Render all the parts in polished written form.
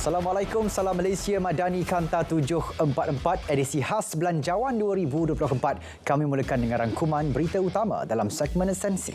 Assalamualaikum, salam Malaysia Madani Kanta 744 edisi khas Belanjawan 2024. Kami mulakan dengan rangkuman berita utama dalam segmen esensi.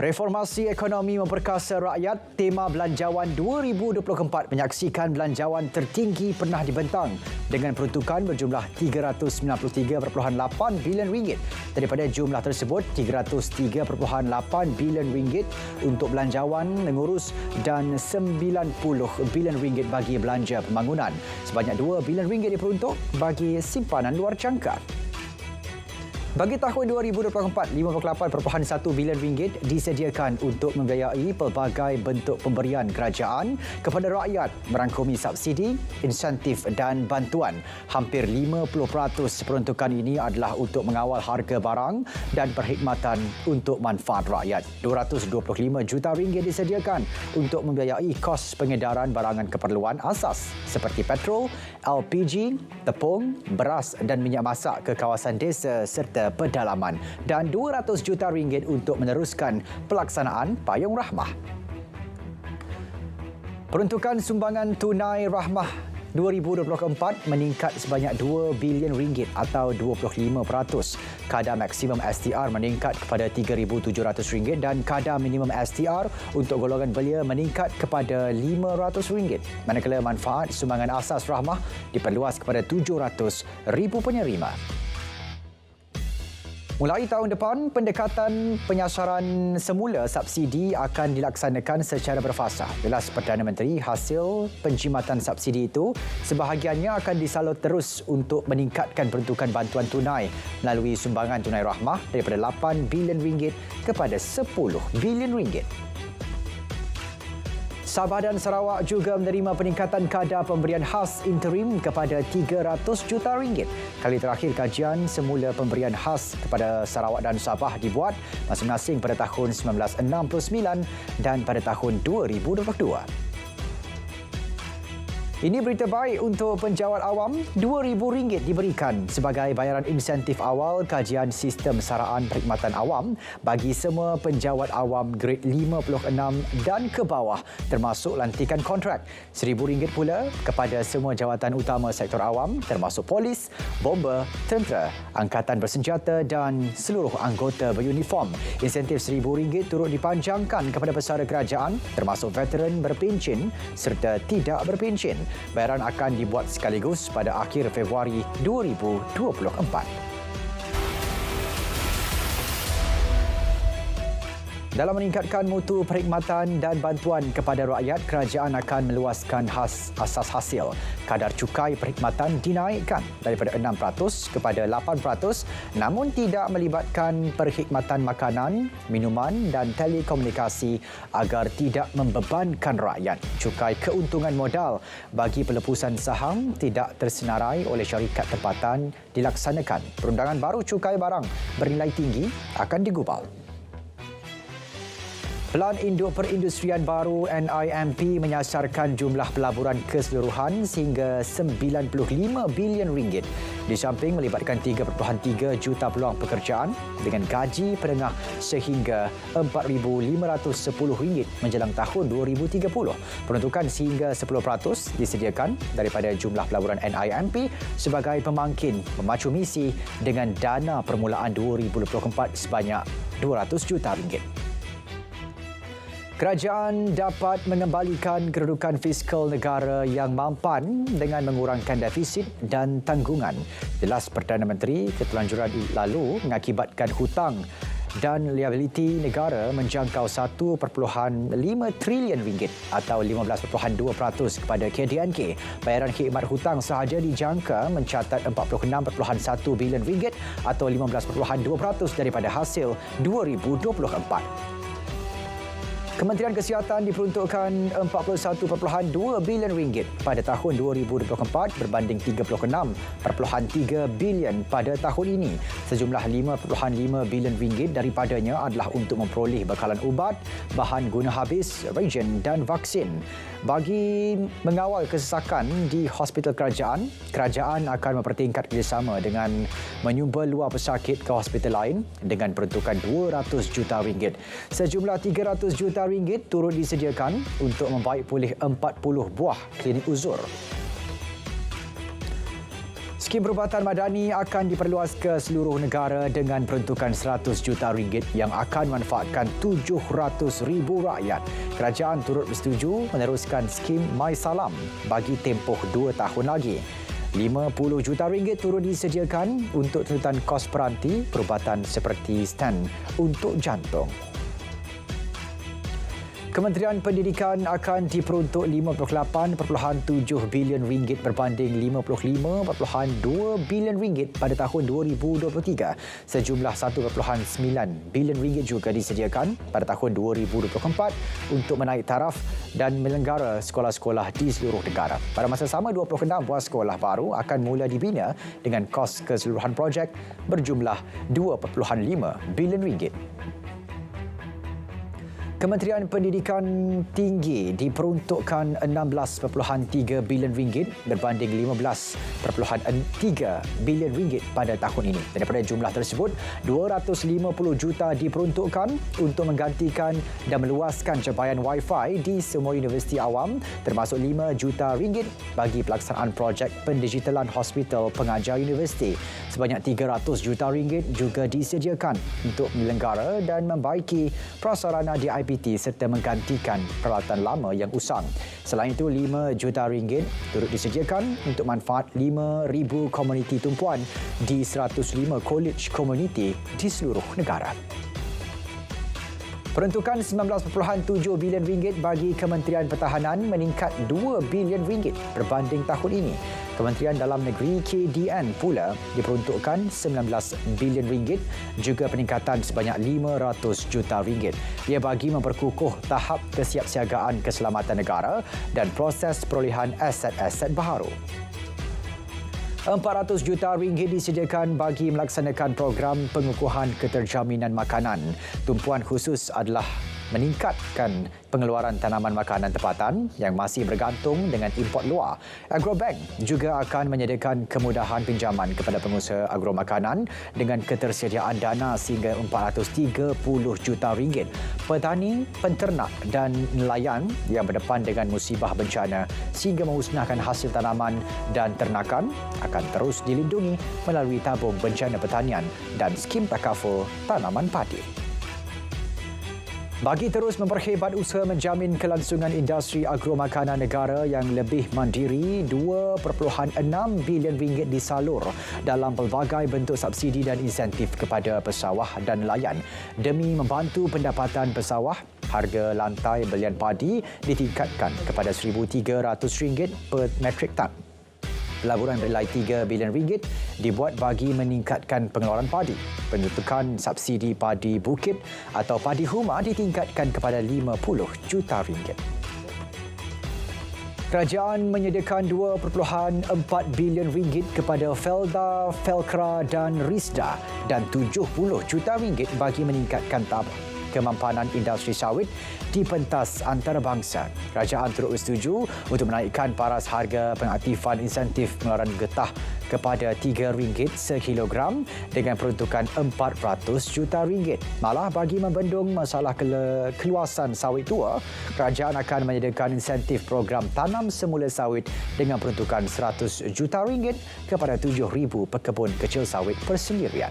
Reformasi ekonomi memperkasa rakyat, tema Belanjawan 2024 menyaksikan belanjawan tertinggi pernah dibentang dengan peruntukan berjumlah RM393.8 bilion. Daripada jumlah tersebut, RM303.8 bilion untuk belanjawan mengurus dan RM90 bilion bagi belanja pembangunan. Sebanyak RM2 bilion diperuntuk bagi simpanan luar jangka. Bagi tahun 2024, RM58.1 bilion disediakan untuk membiayai pelbagai bentuk pemberian kerajaan kepada rakyat merangkumi subsidi, insentif dan bantuan. Hampir 50% peruntukan ini adalah untuk mengawal harga barang dan perkhidmatan untuk manfaat rakyat. RM225 juta disediakan untuk membiayai kos pengedaran barangan keperluan asas seperti petrol, LPG, tepung, beras dan minyak masak ke kawasan desa serta pedalaman, dan RM200 juta untuk meneruskan pelaksanaan Payung Rahmah. Peruntukan sumbangan tunai Rahmah 2024 meningkat sebanyak RM2 bilion atau 25%. Kadar maksimum STR meningkat kepada RM3,700 dan kadar minimum STR untuk golongan belia meningkat kepada RM500. Manakala manfaat sumbangan asas Rahmah diperluas kepada 700,000 penerima. Mulai tahun depan, pendekatan penyasaran semula subsidi akan dilaksanakan secara berfasa. Jelas Perdana Menteri, hasil penjimatan subsidi itu sebahagiannya akan disalur terus untuk meningkatkan peruntukan bantuan tunai melalui sumbangan tunai Rahmah daripada RM8 bilion kepada RM10 bilion. Sabah dan Sarawak juga menerima peningkatan kadar pemberian khas interim kepada RM300 juta. Kali terakhir kajian semula pemberian khas kepada Sarawak dan Sabah dibuat masing-masing pada tahun 1969 dan pada tahun 2022. Ini berita baik untuk penjawat awam. RM2,000 diberikan sebagai bayaran insentif awal kajian sistem saraan perkhidmatan awam bagi semua penjawat awam grade 56 dan ke bawah termasuk lantikan kontrak. RM1,000 pula kepada semua jawatan utama sektor awam termasuk polis, bomba, tentera, angkatan bersenjata dan seluruh anggota beruniform. Insentif RM1,000 turut dipanjangkan kepada pesara kerajaan termasuk veteran berpencen serta tidak berpencen. Bayaran akan dibuat sekaligus pada akhir Februari 2024. Dalam meningkatkan mutu perkhidmatan dan bantuan kepada rakyat, kerajaan akan meluaskan asas hasil. Kadar cukai perkhidmatan dinaikkan daripada 6% kepada 8%, namun tidak melibatkan perkhidmatan makanan, minuman dan telekomunikasi agar tidak membebankan rakyat. Cukai keuntungan modal bagi pelepasan saham tidak tersenarai oleh syarikat tempatan dilaksanakan. Perundangan baru cukai barang bernilai tinggi akan digubal. Pelan Induk Perindustrian Baru NIMP menyasarkan jumlah pelaburan keseluruhan sehingga RM95 bilion. Di samping melibatkan 3.3 juta peluang pekerjaan dengan gaji penengah sehingga RM4,510 menjelang tahun 2030. Peruntukan sehingga 10% disediakan daripada jumlah pelaburan NIMP sebagai pemangkin memacu misi dengan dana permulaan 2024 sebanyak RM200 juta. Kerajaan dapat mengembalikan kedudukan fiskal negara yang mampan dengan mengurangkan defisit dan tanggungan. Jelas Perdana Menteri ketelanjuran lalu mengakibatkan hutang dan liabiliti negara menjangkau RM1.5 trilion atau 15.2% kepada KDNK. Bayaran khidmat hutang sahaja dijangka mencatat RM46.1 bilion atau 15.2% daripada hasil 2024. Kementerian Kesihatan diperuntukkan RM41.2 bilion pada tahun 2024 berbanding RM36.3 bilion pada tahun ini. Sejumlah RM5.5 bilion daripadanya adalah untuk memperoleh bekalan ubat, bahan guna habis, reagen dan vaksin. Bagi mengawal kesesakan di hospital kerajaan, kerajaan akan mempertingkat kerjasama dengan menyumbang luar pesakit ke hospital lain dengan peruntukan RM200 juta. Sejumlah RM300 juta ringgit turut disediakan untuk membaik pulih 40 buah klinik uzur. Skim perubatan madani akan diperluas ke seluruh negara dengan peruntukan 100 juta ringgit yang akan manfaatkan 700,000 rakyat. Kerajaan turut bersetuju meneruskan skim MySalam bagi tempoh 2 tahun lagi. 50 juta ringgit turut disediakan untuk tuntutan kos peranti perubatan seperti stent untuk jantung. Kementerian Pendidikan akan diperuntuk 58.7 bilion ringgit berbanding 55.2 bilion ringgit pada tahun 2023. Sejumlah 1.9 bilion ringgit juga disediakan pada tahun 2024 untuk menaik taraf dan menyelenggara sekolah-sekolah di seluruh negara. Pada masa sama, 26 buah sekolah baru akan mula dibina dengan kos keseluruhan projek berjumlah 2.5 bilion ringgit. Kementerian Pendidikan Tinggi diperuntukkan 16.3 bilion ringgit berbanding 15.3 bilion ringgit pada tahun ini. Daripada jumlah tersebut, 250 juta diperuntukkan untuk menggantikan dan meluaskan capaian Wi-Fi di semua universiti awam, termasuk 5 juta ringgit bagi pelaksanaan projek pendigitalan hospital pengajar universiti. Sebanyak 300 juta ringgit juga disediakan untuk menyelenggara dan membaiki prasarana di IPT serta menggantikan peralatan lama yang usang. Selain itu, 5 juta ringgit turut disediakan untuk manfaat 5,000 komuniti tumpuan di 105 college komuniti di seluruh negara. Peruntukan 19.7 bilion ringgit bagi Kementerian Pertahanan meningkat 2 bilion ringgit berbanding tahun ini. Kementerian Dalam Negeri KDN pula diperuntukkan 19 bilion ringgit, juga peningkatan sebanyak 500 juta ringgit. Ia bagi memperkukuh tahap kesiapsiagaan keselamatan negara dan proses perolehan aset-aset baharu. 400 juta ringgit disediakan bagi melaksanakan program pengukuhan keterjaminan makanan. Tumpuan khusus adalah meningkatkan pengeluaran tanaman makanan tempatan yang masih bergantung dengan import luar. Agrobank juga akan menyediakan kemudahan pinjaman kepada pengusaha agromakanan dengan ketersediaan dana sehingga 430 juta ringgit. Petani, penternak dan nelayan yang berdepan dengan musibah bencana sehingga memusnahkan hasil tanaman dan ternakan akan terus dilindungi melalui tabung bencana pertanian dan skim takaful tanaman padi. Bagi terus memperhebat usaha menjamin kelangsungan industri agromakanan negara yang lebih mandiri, 2.6 bilion ringgit disalur dalam pelbagai bentuk subsidi dan insentif kepada pesawah dan nelayan. Demi membantu pendapatan pesawah, harga lantai belian padi ditingkatkan kepada RM1,300 per metrik tan. Pelaburan bernilai 3 bilion ringgit dibuat bagi meningkatkan pengeluaran padi. Penuntukan subsidi padi bukit atau padi huma ditingkatkan kepada 50 juta ringgit. Kerajaan menyediakan 2.4 bilion ringgit kepada Felda, Felkra dan Risda dan 70 juta ringgit bagi meningkatkan tahap kemampanan industri sawit di pentas antarabangsa. Kerajaan turut bersetuju untuk menaikkan paras harga pengaktifan insentif pengeluaran getah kepada RM3 sekilogram dengan peruntukan 400 juta ringgit. Malah bagi membendung masalah keluasan sawit tua, kerajaan akan menyediakan insentif program tanam semula sawit dengan peruntukan 100 juta ringgit kepada 7,000 pekebun kecil sawit persendirian.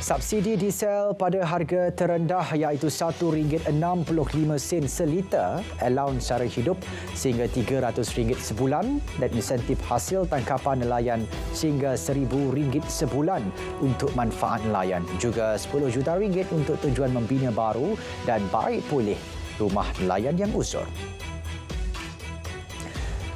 Subsidi diesel pada harga terendah iaitu RM1.65 seliter, allowance sara hidup sehingga RM300 sebulan dan insentif hasil tangkapan nelayan sehingga RM1,000 sebulan untuk manfaat nelayan. Juga RM10 juta untuk tujuan membina baru dan baik pulih rumah nelayan yang usur.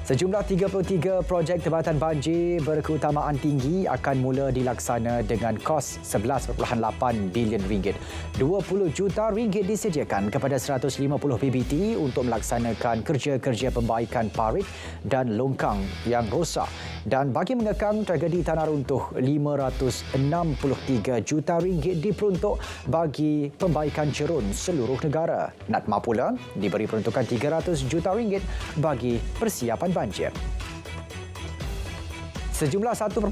Sejumlah 33 projek tempatan banjir berkeutamaan tinggi akan mula dilaksana dengan kos RM11.8 bilion. RM20 juta disediakan kepada 150 PBT untuk melaksanakan kerja-kerja pembaikan parit dan longkang yang rosak. Dan bagi mengekang tragedi tanah runtuh, RM563 juta diperuntuk bagi pembaikan cerun seluruh negara. Natma pula diberi peruntukan RM300 juta bagi persiapan banjir. Sejumlah 1.1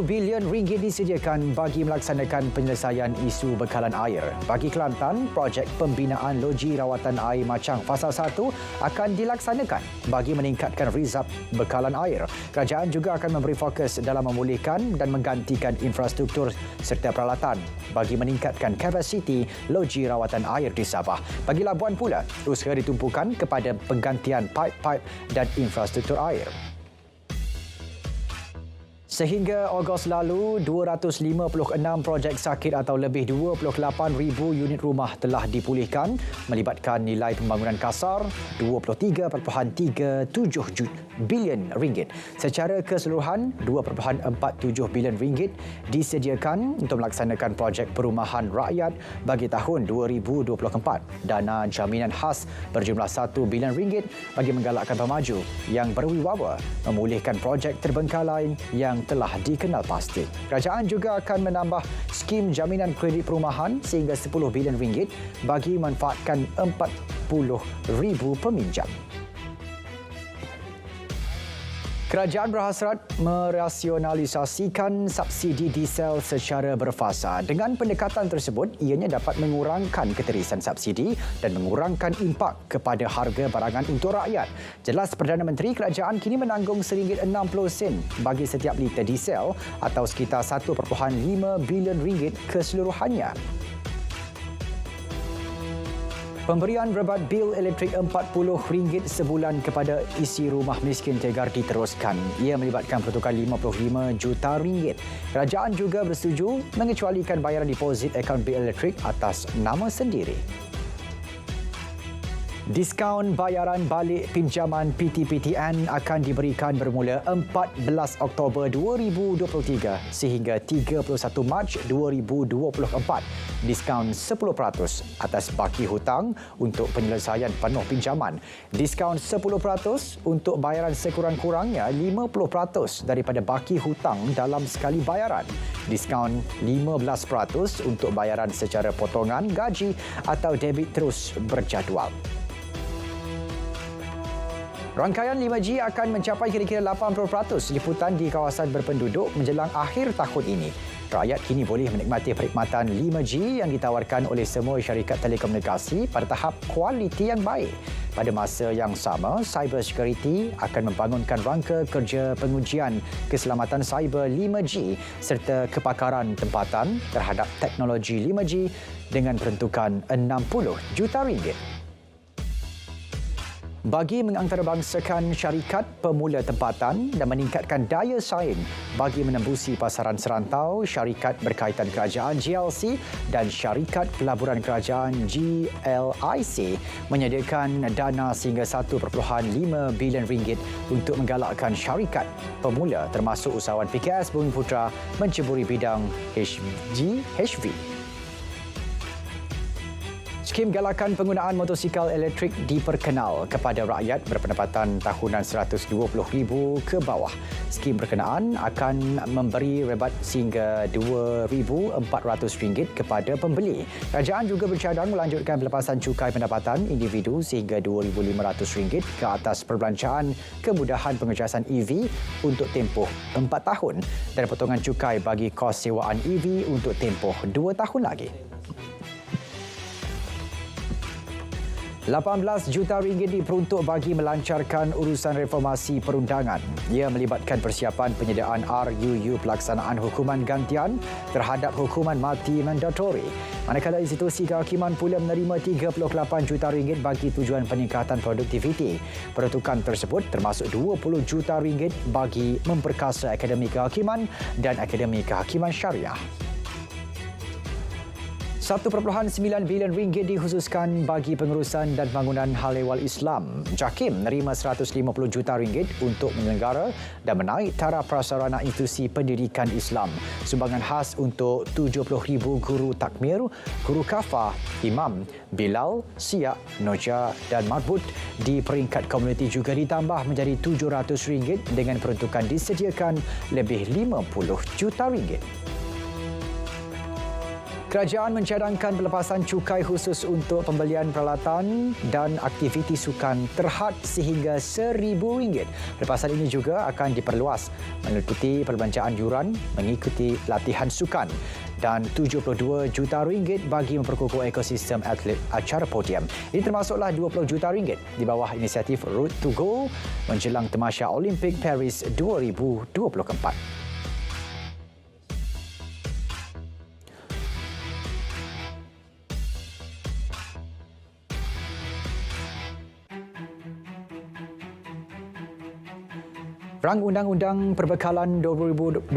bilion ringgit disediakan bagi melaksanakan penyelesaian isu bekalan air. Bagi Kelantan, projek pembinaan loji rawatan air Machang Fasa 1 akan dilaksanakan bagi meningkatkan rizab bekalan air. Kerajaan juga akan memberi fokus dalam memulihkan dan menggantikan infrastruktur serta peralatan bagi meningkatkan kapasiti loji rawatan air di Sabah. Bagi Labuan pula, usaha ditumpukan kepada penggantian paip-paip dan infrastruktur air. Sehingga Ogos lalu, 256 projek sakit atau lebih 28,000 unit rumah telah dipulihkan melibatkan nilai pembangunan kasar 23.37 bilion ringgit. Secara keseluruhan, 2.47 bilion ringgit disediakan untuk melaksanakan projek perumahan rakyat bagi tahun 2024. Dana jaminan khas berjumlah 1 bilion ringgit bagi menggalakkan pemaju yang berwibawa memulihkan projek terbengkalai yang telah dikenal pasti. Kerajaan juga akan menambah skim jaminan kredit perumahan sehingga 10 bilion ringgit bagi manfaatkan 40,000 peminjam. Kerajaan berhasrat merasionalisasikan subsidi diesel secara berfasa. Dengan pendekatan tersebut, ianya dapat mengurangkan keterisan subsidi dan mengurangkan impak kepada harga barangan untuk rakyat. Jelas Perdana Menteri, kerajaan kini menanggung RM1.60 bagi setiap liter diesel atau sekitar 1.5 bilion ringgit keseluruhannya. Pemberian rebat bil elektrik RM40 sebulan kepada isi rumah miskin Tegar diteruskan. Ia melibatkan pertukaran RM55 juta. Kerajaan juga bersetuju mengecualikan bayaran deposit akaun bil elektrik atas nama sendiri. Diskaun bayaran balik pinjaman PTPTN akan diberikan bermula 14 Oktober 2023 sehingga 31 Mac 2024. Diskaun 10% atas baki hutang untuk penyelesaian penuh pinjaman. Diskaun 10% untuk bayaran sekurang-kurangnya 50% daripada baki hutang dalam sekali bayaran. Diskaun 15% untuk bayaran secara potongan gaji atau debit terus berjadual. Rangkaian 5G akan mencapai kira-kira 80% liputan di kawasan berpenduduk menjelang akhir tahun ini. Rakyat kini boleh menikmati perkhidmatan 5G yang ditawarkan oleh semua syarikat telekomunikasi pada tahap kualiti yang baik. Pada masa yang sama, Cyber Security akan membangunkan rangka kerja pengujian keselamatan cyber 5G serta kepakaran tempatan terhadap teknologi 5G dengan peruntukan RM60 juta. Bagi mengantarabangsakan syarikat pemula tempatan dan meningkatkan daya saing bagi menembusi pasaran serantau, syarikat berkaitan kerajaan GLC dan syarikat pelaburan kerajaan GLIC menyediakan dana sehingga 1.5 bilion ringgit untuk menggalakkan syarikat pemula termasuk usahawan PKS Bumi Putra menceburi bidang HV. Skim galakan penggunaan motosikal elektrik diperkenal kepada rakyat berpendapatan tahunan RM120,000 ke bawah. Skim berkenaan akan memberi rebat sehingga RM2,400 kepada pembeli. Kerajaan juga bercadang melanjutkan pelepasan cukai pendapatan individu sehingga RM2,500 ke atas perbelanjaan kemudahan pengecasan EV untuk tempoh 4 tahun dan potongan cukai bagi kos sewaan EV untuk tempoh 2 tahun lagi. RM18 juta diperuntuk bagi melancarkan urusan reformasi perundangan. Ia melibatkan persiapan penyediaan RUU pelaksanaan hukuman gantian terhadap hukuman mati mandatori. Manakala institusi kehakiman pula menerima RM38 juta bagi tujuan peningkatan produktiviti. Peruntukan tersebut termasuk RM20 juta bagi memperkasa Akademi Kehakiman dan Akademi Kehakiman Syariah. RM1.9 bilion dikhususkan bagi pengurusan dan bangunan hal ehwal Islam. JAKIM menerima RM150 juta untuk menyelenggara dan menaik taraf prasarana institusi pendidikan Islam. Sumbangan khas untuk 70,000 guru takmir, guru kafah, imam, bilal, siyak, noja dan marbut di peringkat komuniti juga ditambah menjadi RM700 dengan peruntukan disediakan lebih RM50 juta. Kerajaan mencadangkan pelepasan cukai khusus untuk pembelian peralatan dan aktiviti sukan terhad sehingga RM1,000. Pelepasan ini juga akan diperluas meliputi perbelanjaan yuran mengikuti latihan sukan dan RM72 juta bagi memperkukuh ekosistem atlet acara podium. Ini termasuklah RM20 juta di bawah inisiatif Road to Gold menjelang Tamasya Olimpik Paris 2024. Rang Undang-Undang Perbekalan 2024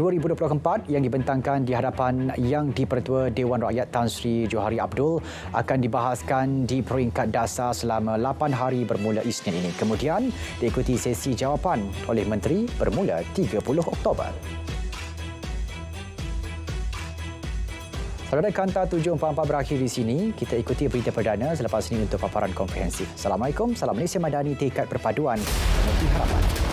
yang dibentangkan di hadapan Yang di-Pertua Dewan Rakyat Tan Sri Johari Abdul akan dibahaskan di peringkat dasar selama 8 hari bermula Isnin ini. Kemudian diikuti sesi jawapan oleh Menteri bermula 30 Oktober. Saudara, Kanta 744 berakhir di sini. Kita ikuti berita perdana selepas ini untuk paparan komprehensif. Assalamualaikum. Salam Malaysia Madani, tekad perpaduan. Memenuhi harapan.